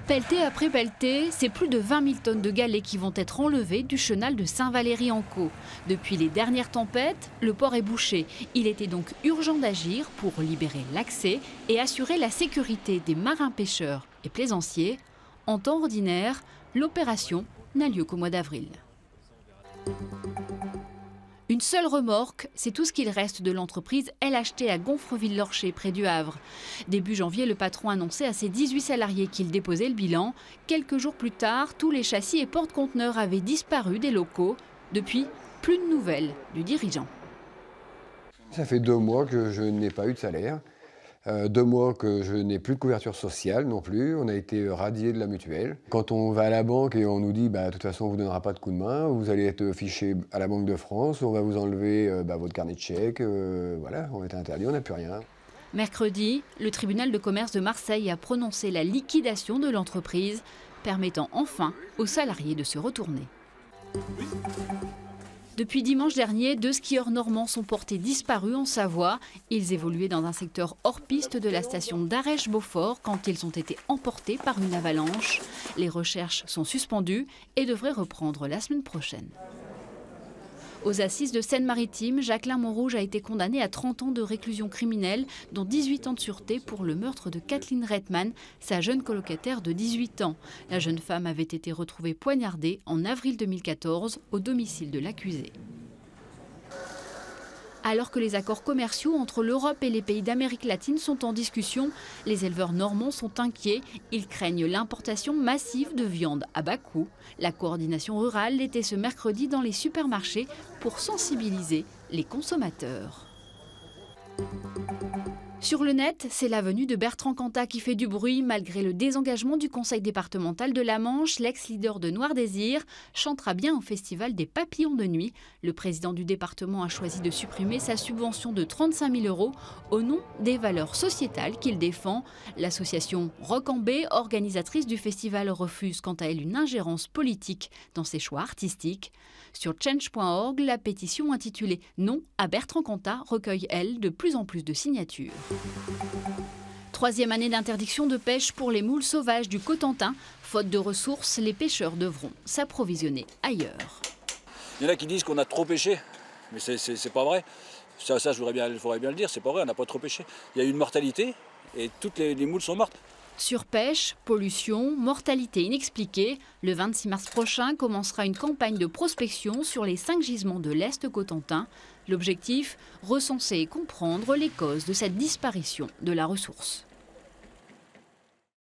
Pelleté après pelleté, c'est plus de 20 000 tonnes de galets qui vont être enlevées du chenal de Saint-Valery-en-Caux. Depuis les dernières tempêtes, le port est bouché. Il était donc urgent d'agir pour libérer l'accès et assurer la sécurité des marins pêcheurs et plaisanciers. En temps ordinaire, l'opération n'a lieu qu'au mois d'avril. Une seule remorque, c'est tout ce qu'il reste de l'entreprise LHT à Gonfreville-Lorcher, près du Havre. Début janvier, le patron annonçait à ses 18 salariés qu'il déposait le bilan. Quelques jours plus tard, tous les châssis et porte-conteneurs avaient disparu des locaux. Depuis, plus de nouvelles du dirigeant. Ça fait 2 mois que je n'ai pas eu de salaire. 2 mois que je n'ai plus de couverture sociale non plus. On a été radié de la mutuelle. Quand on va à la banque et on nous dit de toute façon on ne vous donnera pas de coup de main, vous allez être fiché à la Banque de France, on va vous enlever votre carnet de chèques, voilà, on est interdit, on n'a plus rien. Mercredi, le tribunal de commerce de Marseille a prononcé la liquidation de l'entreprise, permettant enfin aux salariés de se retourner. Depuis dimanche dernier, 2 skieurs normands sont portés disparus en Savoie. Ils évoluaient dans un secteur hors piste de la station d'Arèche-Beaufort quand ils ont été emportés par une avalanche. Les recherches sont suspendues et devraient reprendre la semaine prochaine. Aux assises de Seine-Maritime, Jacqueline Montrouge a été condamné à 30 ans de réclusion criminelle, dont 18 ans de sûreté pour le meurtre de Kathleen Redman, sa jeune colocataire de 18 ans. La jeune femme avait été retrouvée poignardée en avril 2014 au domicile de l'accusé. Alors que les accords commerciaux entre l'Europe et les pays d'Amérique latine sont en discussion, les éleveurs normands sont inquiets. Ils craignent l'importation massive de viande à bas coût. La coordination rurale était ce mercredi dans les supermarchés pour sensibiliser les consommateurs. Sur le net, c'est la venue de Bertrand Cantat qui fait du bruit. Malgré le désengagement du conseil départemental de la Manche, l'ex-leader de Noir Désir chantera bien au festival des Papillons de Nuit. Le président du département a choisi de supprimer sa subvention de 35 000 € au nom des valeurs sociétales qu'il défend. L'association Rock en B, organisatrice du festival, refuse quant à elle une ingérence politique dans ses choix artistiques. Sur change.org, la pétition intitulée « Non à Bertrand Cantat » recueille, elle, de plus en plus de signatures. 3e année d'interdiction de pêche pour les moules sauvages du Cotentin. Faute de ressources, les pêcheurs devront s'approvisionner ailleurs. Il y en a qui disent qu'on a trop pêché, mais c'est pas vrai. Ça il faudrait bien le dire, c'est pas vrai, on n'a pas trop pêché. Il y a eu une mortalité et toutes les moules sont mortes. Surpêche, pollution, mortalité inexpliquée. Le 26 mars prochain commencera une campagne de prospection sur les 5 gisements de l'Est Cotentin. L'objectif, recenser et comprendre les causes de cette disparition de la ressource.